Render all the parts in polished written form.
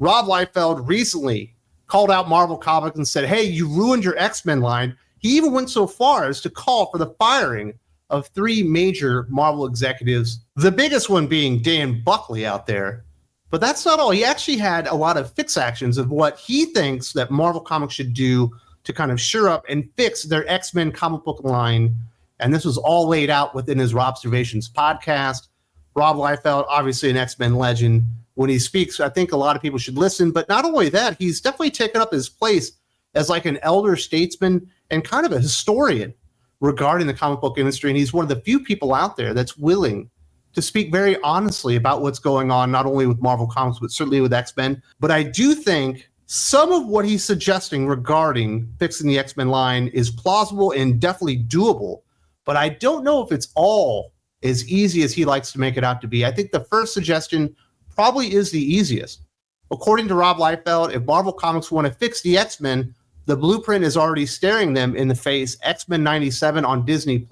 Rob Liefeld recently called out Marvel Comics and said, hey, you ruined your X-Men line. He even went so far as to call for the firing of 3 major Marvel executives, the biggest one being Dan Buckley out there. But that's not all. He actually had a lot of fix actions of what he thinks that Marvel Comics should do to kind of shore up and fix their X-Men comic book line. And this was all laid out within his Robservations podcast. Rob Liefeld, obviously an X-Men legend. When he speaks, I think a lot of people should listen. But not only that, he's definitely taken up his place as like an elder statesman and kind of a historian regarding the comic book industry. And he's one of the few people out there that's willing to speak very honestly about what's going on, not only with Marvel Comics, but certainly with X-Men. But I do think some of what he's suggesting regarding fixing the X-Men line is plausible and definitely doable. But I don't know if it's all as easy as he likes to make it out to be. I think the first suggestion probably is the easiest. According to Rob Liefeld, if Marvel Comics want to fix the X-Men, the blueprint is already staring them in the face, X-Men 97 on Disney+.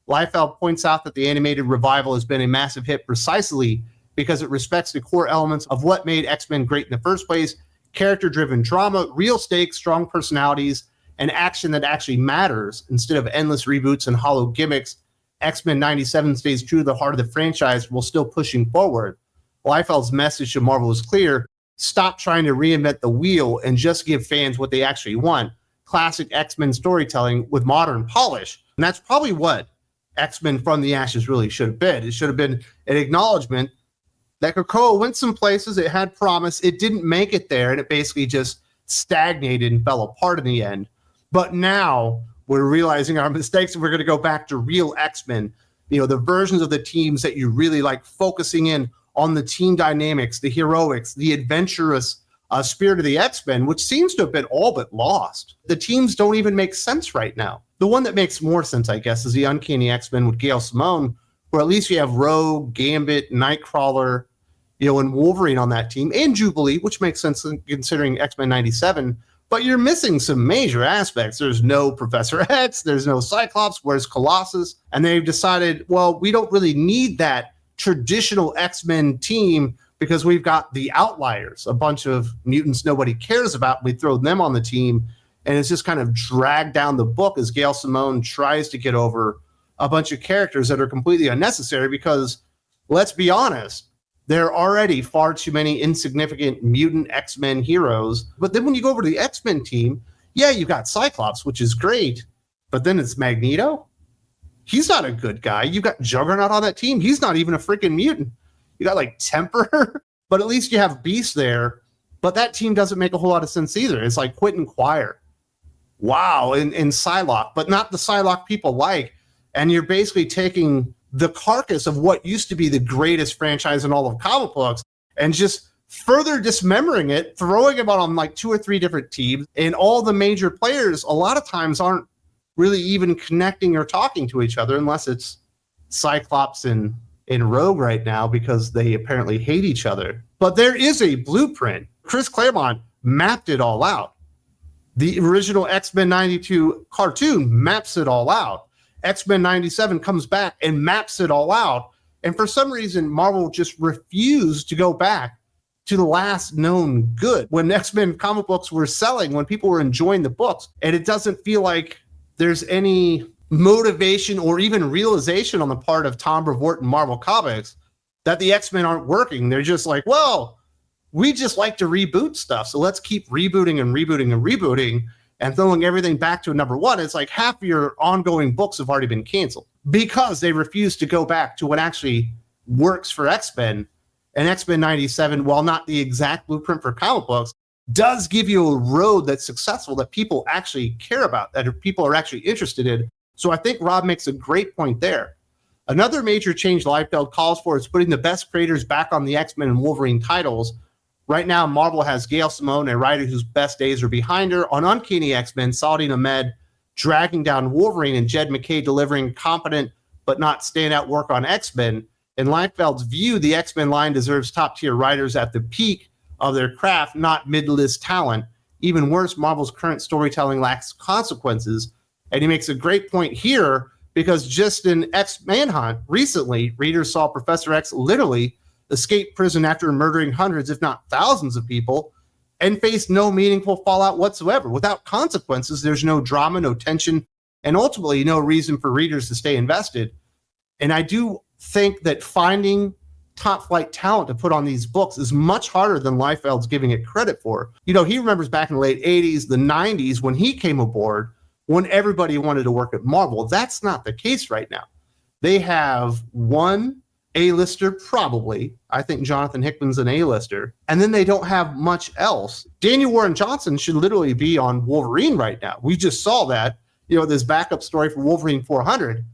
Liefeld points out that the animated revival has been a massive hit precisely because it respects the core elements of what made X-Men great in the first place: character-driven drama, real stakes, strong personalities, and action that actually matters instead of endless reboots and hollow gimmicks. X-Men 97 stays true to the heart of the franchise while still pushing forward. Liefeld's message to Marvel is clear: stop trying to reinvent the wheel and just give fans what they actually want. Classic X-Men storytelling with modern polish. And that's probably what X-Men From the Ashes really should have been. It should have been an acknowledgement that Krakoa went some places, it had promise, it didn't make it there, and it basically just stagnated and fell apart in the end. But now we're realizing our mistakes and we're going to go back to real X-Men, the versions of the teams that you really like, focusing in on the team dynamics, the heroics, the adventurous spirit of the X-Men, which seems to have been all but lost. The teams don't even make sense right now. The one that makes more sense, I guess, is the Uncanny X-Men with Gail Simone, where at least you have Rogue, Gambit, Nightcrawler, and Wolverine on that team, and Jubilee, which makes sense considering X-Men 97. But you're missing some major aspects. There's no Professor X, there's no Cyclops, where's Colossus? And they've decided, well, we don't really need that traditional X-Men team because we've got the outliers, a bunch of mutants nobody cares about. We throw them on the team, and it's just kind of dragged down the book as Gail Simone tries to get over a bunch of characters that are completely unnecessary because, let's be honest, there are already far too many insignificant mutant X-Men heroes. But then when you go over to the X-Men team, yeah, you got Cyclops, which is great, but then it's Magneto. He's not a good guy. You got Juggernaut on that team. He's not even a freaking mutant. You got like Temper, but at least you have Beast there. But that team doesn't make a whole lot of sense either. It's like Quentin Quire. Wow, and Psylocke, but not the Psylocke people like. And you're basically taking the carcass of what used to be the greatest franchise in all of comic books and just further dismembering it, throwing it on like 2 or 3 different teams. And all the major players a lot of times aren't really even connecting or talking to each other unless it's Cyclops and Rogue right now because they apparently hate each other. But there is a blueprint. Chris Claremont mapped it all out. The original X-Men 92 cartoon maps it all out. X-Men 97 comes back and maps it all out. And for some reason, Marvel just refused to go back to the last known good when X-Men comic books were selling, when people were enjoying the books. And it doesn't feel like there's any motivation or even realization on the part of Tom Brevoort and Marvel Comics that the X-Men aren't working. They're just like, well, we just like to reboot stuff. So let's keep rebooting and rebooting and rebooting and throwing everything back to a number one. It's like half of your ongoing books have already been canceled because they refuse to go back to what actually works for X-Men. And X-Men 97, while not the exact blueprint for comic books, does give you a road that's successful, that people actually care about, that people are actually interested in. So I think Rob makes a great point there. Another major change Liefeld calls for is putting the best creators back on the X-Men and Wolverine titles. Right now, Marvel has Gail Simone, a writer whose best days are behind her. On Uncanny X-Men, Saladin Ahmed dragging down Wolverine and Jed MacKay delivering competent but not standout work on X-Men. In Liefeld's view, the X-Men line deserves top-tier writers at the peak of their craft, not mid-list talent. Even worse, Marvel's current storytelling lacks consequences. And he makes a great point here because just in X Manhunt recently, readers saw Professor X literally escaped prison after murdering hundreds, if not thousands of people, and faced no meaningful fallout whatsoever. Without consequences, there's no drama, no tension, and ultimately no reason for readers to stay invested. And I do think that finding top flight talent to put on these books is much harder than Liefeld's giving it credit for. You know, he remembers back in the late 80s, the 90s, when he came aboard, when everybody wanted to work at Marvel. That's not the case right now. They have one A-lister, probably. I think Jonathan Hickman's an A-lister. And then they don't have much else. Daniel Warren Johnson should literally be on Wolverine right now. We just saw that, you know, this backup story for Wolverine 400.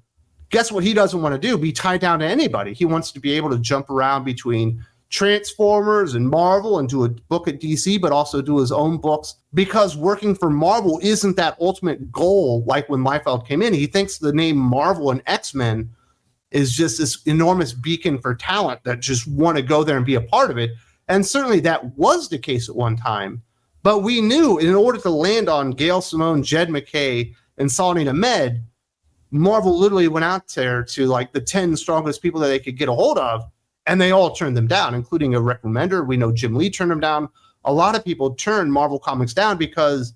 Guess what he doesn't want to do? Be tied down to anybody. He wants to be able to jump around between Transformers and Marvel and do a book at DC, but also do his own books, because working for Marvel isn't that ultimate goal like when Liefeld came in. He thinks the name Marvel and X-Men is just this enormous beacon for talent that just want to go there and be a part of it. And certainly that was the case at one time. But we knew in order to land on Gail Simone, Jed MacKay, and Saladin Ahmed, Marvel literally went out there to like the 10 strongest people that they could get a hold of, and they all turned them down, including a Rick Remender. We know Jim Lee turned them down. A lot of people turned Marvel Comics down because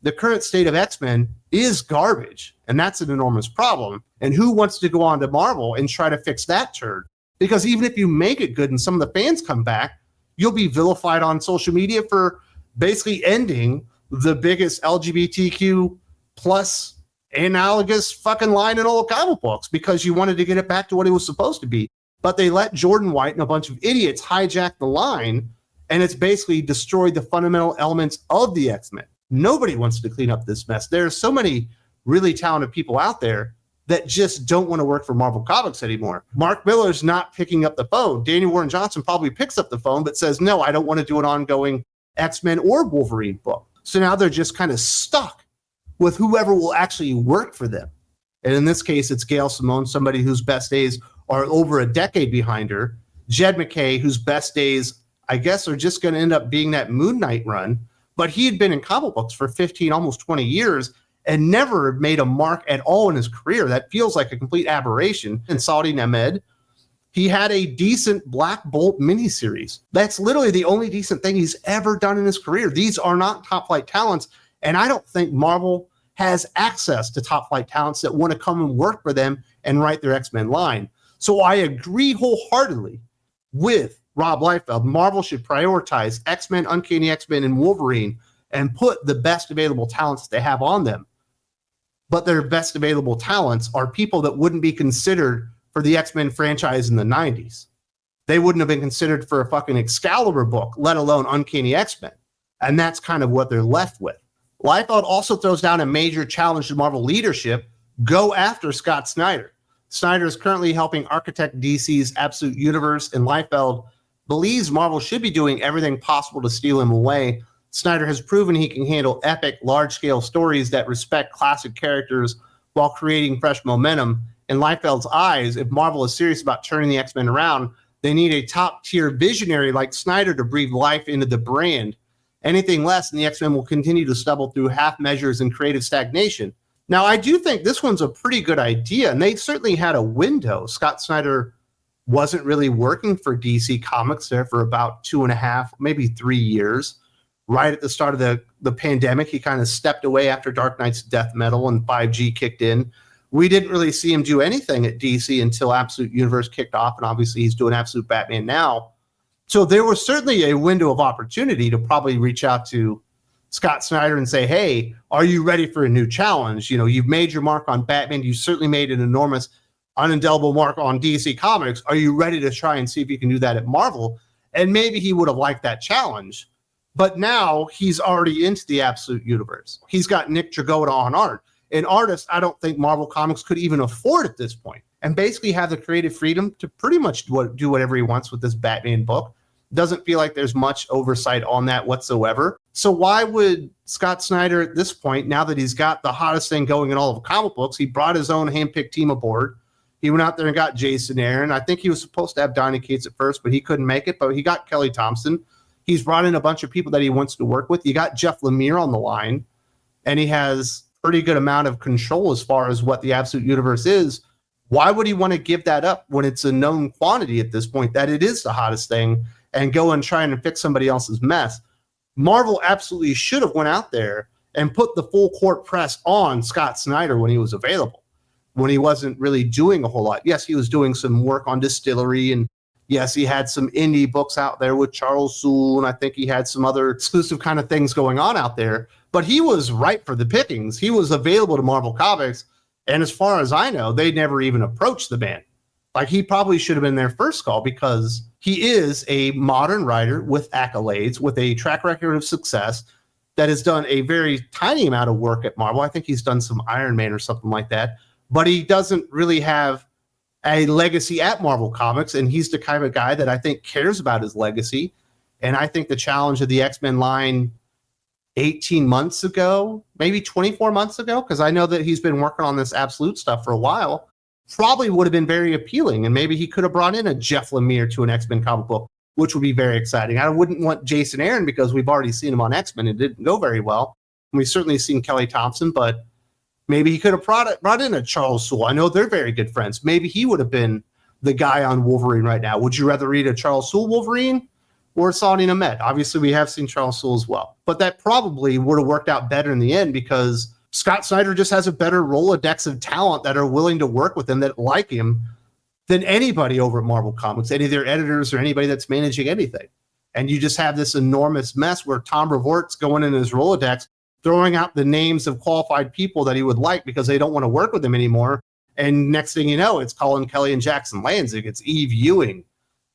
the current state of X-Men is garbage, and that's an enormous problem. And who wants to go on to Marvel and try to fix that turd? Because even if you make it good and some of the fans come back, you'll be vilified on social media for basically ending the biggest LGBTQ plus analogous fucking line in all comic books because you wanted to get it back to what it was supposed to be. But they let Jordan White and a bunch of idiots hijack the line, and it's basically destroyed the fundamental elements of the X-Men. Nobody wants to clean up this mess. There are so many really talented people out there that just don't want to work for Marvel Comics anymore. Mark Miller's not picking up the phone. Daniel Warren Johnson probably picks up the phone, but says, no, I don't want to do an ongoing X-Men or Wolverine book. So now they're just kind of stuck with whoever will actually work for them. And in this case, it's Gail Simone, somebody whose best days are over a decade behind her. Jed MacKay, whose best days, I guess, are just going to end up being that Moon Knight run. But he had been in comic books for 15, almost 20 years and never made a mark at all in his career. That feels like a complete aberration. And Saladin Ahmed, he had a decent Black Bolt miniseries. That's literally the only decent thing he's ever done in his career. These are not top flight talents. And I don't think Marvel has access to top flight talents that want to come and work for them and write their X-Men line. So I agree wholeheartedly with Rob Liefeld. Marvel should prioritize X-Men, Uncanny X-Men, and Wolverine and put the best available talents they have on them. But their best available talents are people that wouldn't be considered for the X-Men franchise in the 90s. They wouldn't have been considered for a fucking Excalibur book, let alone Uncanny X-Men. And that's kind of what they're left with. Liefeld also throws down a major challenge to Marvel leadership: go after Scott Snyder. Snyder is currently helping architect DC's Absolute Universe, and Liefeld believes Marvel should be doing everything possible to steal him away. Snyder has proven he can handle epic, large-scale stories that respect classic characters while creating fresh momentum. In Liefeld's eyes, if Marvel is serious about turning the X-Men around, they need a top-tier visionary like Snyder to breathe life into the brand. Anything less, and the X-Men will continue to stumble through half measures and creative stagnation. Now, I do think this one's a pretty good idea, and they certainly had a window. Scott Snyder wasn't really working for DC Comics there for about 2.5, maybe 3 years. Right at the start of the pandemic, he kind of stepped away after Dark Knight's death metal and 5G kicked in. We didn't really see him do anything at DC until Absolute Universe kicked off, and obviously he's doing Absolute Batman now. So there was certainly a window of opportunity to probably reach out to Scott Snyder and say, hey, are you ready for a new challenge? You know, you've made your mark on Batman. You certainly made an enormous, unindelible mark on DC Comics. Are you ready to try and see if you can do that at Marvel? And maybe he would have liked that challenge. But now he's already into the Absolute Universe. He's got Nick Dragotta on art. An artist I don't think Marvel Comics could even afford at this point, and basically have the creative freedom to pretty much do whatever he wants with this Batman book. Doesn't feel like there's much oversight on that whatsoever. So why would Scott Snyder at this point, now that he's got the hottest thing going in all of comic books, he brought his own handpicked team aboard. He went out there and got Jason Aaron. I think he was supposed to have Donny Cates at first, but he couldn't make it. But he got Kelly Thompson. He's brought in a bunch of people that he wants to work with. You got Jeff Lemire on the line, and he has pretty good amount of control as far as what the Absolute Universe is. Why would he want to give that up when it's a known quantity at this point that it is the hottest thing and go and try and fix somebody else's mess? Marvel absolutely should have went out there and put the full court press on Scott Snyder when he was available, when he wasn't really doing a whole lot. Yes, he was doing some work on Distillery, and yes, he had some indie books out there with Charles Soule, and I think he had some other exclusive kind of things going on out there, but he was ripe for the pickings. He was available to Marvel Comics, and as far as I know, they never even approached the man. Like, he probably should have been their first call because he is a modern writer with accolades, with a track record of success that has done a very tiny amount of work at Marvel. I think he's done some Iron Man or something like that, but he doesn't really have a legacy at Marvel Comics, and he's the kind of guy that I think cares about his legacy. And I think the challenge of the X-Men line 18 months ago, maybe 24 months ago, because I know that he's been working on this Absolute stuff for a while, probably would have been very appealing. And maybe he could have brought in a Jeff Lemire to an X-Men comic book, which would be very exciting. I wouldn't want Jason Aaron because we've already seen him on X-Men. It didn't go very well. And we've certainly seen Kelly Thompson, but maybe he could have brought in a Charles Soule. I know they're very good friends. Maybe he would have been the guy on Wolverine right now. Would you rather read a Charles Soule Wolverine or Saudi Ahmed? Obviously, we have seen Charles Soule as well. But that probably would have worked out better in the end because Scott Snyder just has a better Rolodex of talent that are willing to work with him, that like him, than anybody over at Marvel Comics, any of their editors or anybody that's managing anything. And you just have this enormous mess where Tom Brevoort's going in his Rolodex, throwing out the names of qualified people that he would like because they don't want to work with him anymore. And next thing you know, it's Colin Kelly and Jackson Lanzing. It's Eve Ewing.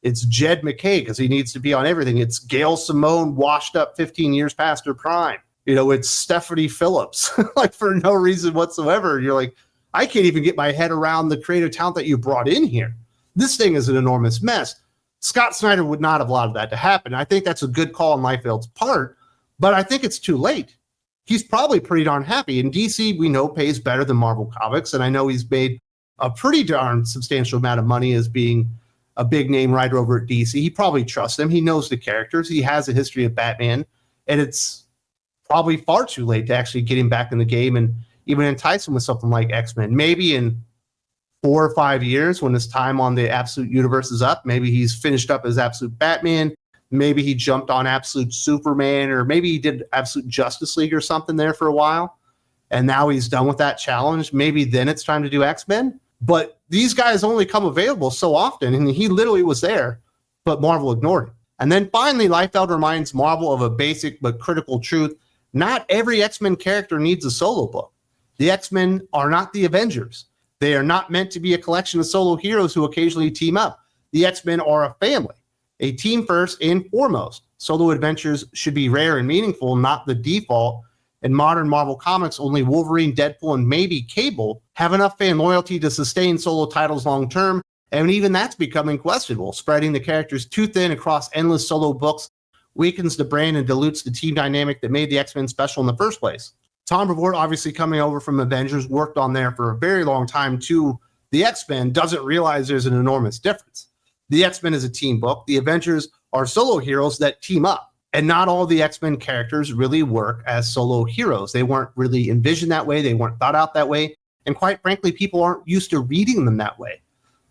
It's Jed McKay because he needs to be on everything. It's Gail Simone washed up 15 years past her prime. You know, it's Stephanie Phillips, like for no reason whatsoever. You're like, I can't even get my head around the creative talent that you brought in here. This thing is an enormous mess. Scott Snyder would not have allowed that to happen. I think that's a good call on Liefeld's part, but I think it's too late. He's probably pretty darn happy. And DC, we know, pays better than Marvel Comics, and I know he's made a pretty darn substantial amount of money as being a big name writer over at DC. He probably trusts them. He knows the characters. He has a history of Batman, and it's probably far too late to actually get him back in the game and even entice him with something like X-Men. Maybe in 4 or 5 years when his time on the Absolute Universe is up, maybe he's finished up his Absolute Batman, maybe he jumped on Absolute Superman, or maybe he did Absolute Justice League or something there for a while, and now he's done with that challenge. Maybe then it's time to do X-Men. But these guys only come available so often, and he literally was there, but Marvel ignored him. And then finally, Liefeld reminds Marvel of a basic but critical truth. Not every X-Men character needs a solo book. The X-Men are not the Avengers. They are not meant to be a collection of solo heroes who occasionally team up. The X-Men are a family, a team first and foremost. Solo adventures should be rare and meaningful, not the default. In modern Marvel Comics, only Wolverine, Deadpool, and maybe Cable have enough fan loyalty to sustain solo titles long term, and even that's becoming questionable. Spreading the characters too thin across endless solo books weakens the brand and dilutes the team dynamic that made the X-Men special in the first place. Tom Brevoort, obviously coming over from Avengers, worked on there for a very long time to the X-Men, doesn't realize there's an enormous difference. The X-Men is a team book. The Avengers are solo heroes that team up. And not all the X-Men characters really work as solo heroes. They weren't really envisioned that way. They weren't thought out that way. And quite frankly, people aren't used to reading them that way.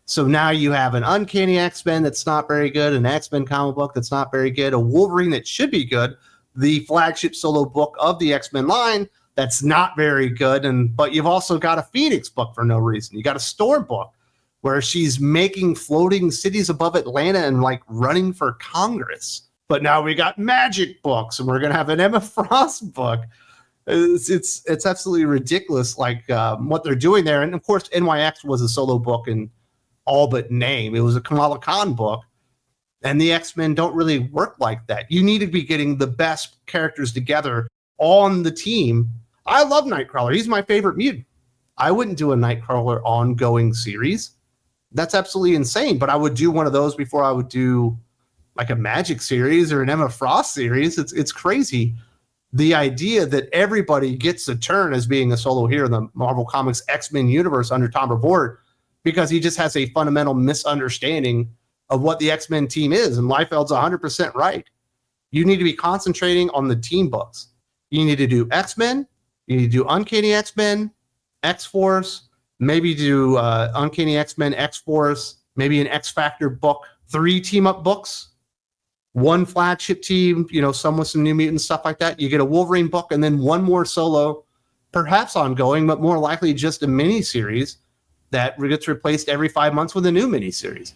So now you have an Uncanny X-Men that's not very good, an X-Men comic book that's not very good, a Wolverine that should be good, the flagship solo book of the X-Men line that's not very good, but you've also got a Phoenix book for no reason. You got a Storm book where she's making floating cities above Atlanta and like running for Congress. But now we got Magic books, and we're going to have an Emma Frost book. It's absolutely ridiculous, like what they're doing there. And of course, NYX was a solo book in all but name. It was a Kamala Khan book, and the X-Men don't really work like that. You need to be getting the best characters together on the team. I love Nightcrawler. He's my favorite mutant. I wouldn't do a Nightcrawler ongoing series. That's absolutely insane. But I would do one of those before I would do like a Magic series or an Emma Frost series. It's crazy. The idea that everybody gets a turn as being a solo hero in the Marvel Comics X-Men universe under Tom Brevoort, because he just has a fundamental misunderstanding of what the X-Men team is. And Liefeld's 100% right. You need to be concentrating on the team books. You need to do X-Men. You need to do Uncanny X-Men, X-Force, maybe do Uncanny X-Men, X-Force, maybe an X-Factor book, 3 team-up books, 1 flagship team, some with some New Mutants, stuff like that. You get a Wolverine book and then 1 more solo, perhaps ongoing, but more likely just a mini-series that gets replaced every 5 months with a new mini-series.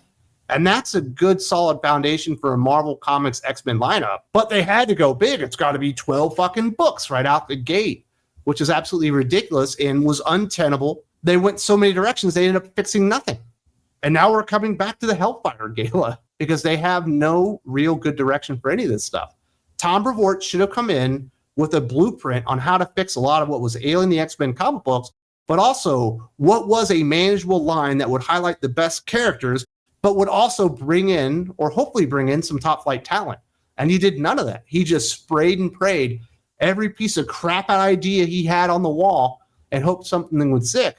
And that's a good, solid foundation for a Marvel Comics X-Men lineup. But they had to go big. It's got to be 12 fucking books right out the gate, which is absolutely ridiculous and was untenable. They went so many directions, they ended up fixing nothing. And now we're coming back to the Hellfire Gala because they have no real good direction for any of this stuff. Tom Brevoort should have come in with a blueprint on how to fix a lot of what was ailing the X-Men comic books, but also what was a manageable line that would highlight the best characters, but would also bring in, or hopefully bring in, some top flight talent. And he did none of that. He just sprayed and prayed every piece of crap idea he had on the wall and hoped something would stick.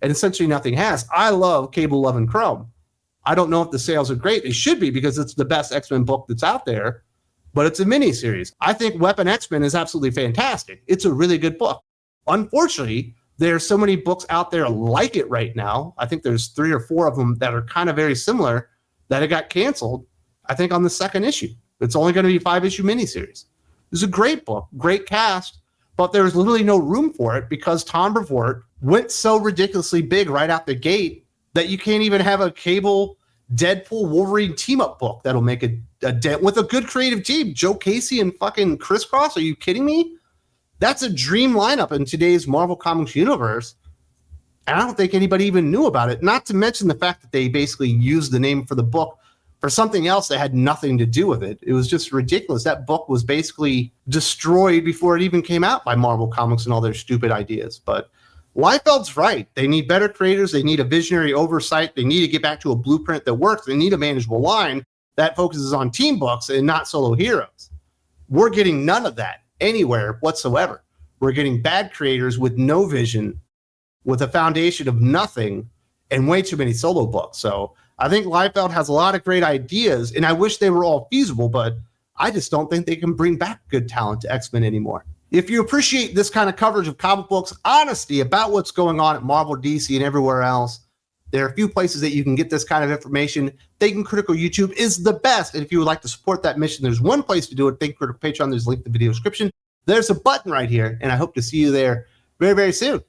And essentially nothing has. I love Cable, Love, and Chrome. I don't know if the sales are great. They should be because it's the best X-Men book that's out there, but it's a mini-series. I think Weapon X-Men is absolutely fantastic. It's a really good book. Unfortunately, there are so many books out there like it right now. I think there's 3 or 4 of them that are kind of very similar that it got canceled, I think, on the 2nd issue. It's only going to be a 5-issue miniseries. It's a great book, great cast, but there's literally no room for it because Tom Brevoort went so ridiculously big right out the gate that you can't even have a Cable Deadpool Wolverine team-up book that'll make a dent with a good creative team. Joe Casey and fucking Criss Cross, are you kidding me? That's a dream lineup in today's Marvel Comics universe. And I don't think anybody even knew about it. Not to mention the fact that they basically used the name for the book for something else that had nothing to do with it. It was just ridiculous. That book was basically destroyed before it even came out by Marvel Comics and all their stupid ideas. But Liefeld's right. They need better creators. They need a visionary oversight. They need to get back to a blueprint that works. They need a manageable line that focuses on team books and not solo heroes. We're getting none of that anywhere whatsoever. We're getting bad creators with no vision, with a foundation of nothing, and way too many solo books. So I think Liefeld has a lot of great ideas, and I wish they were all feasible, but I just don't think they can bring back good talent to X-Men anymore. If you appreciate this kind of coverage of comic books, honesty about what's going on at Marvel, DC, and everywhere else, there are a few places that you can get this kind of information. Thinking Critical YouTube is the best. And if you would like to support that mission, there's one place to do it. Thinking Critical Patreon. There's a link in the video description. There's a button right here, and I hope to see you there very, very soon.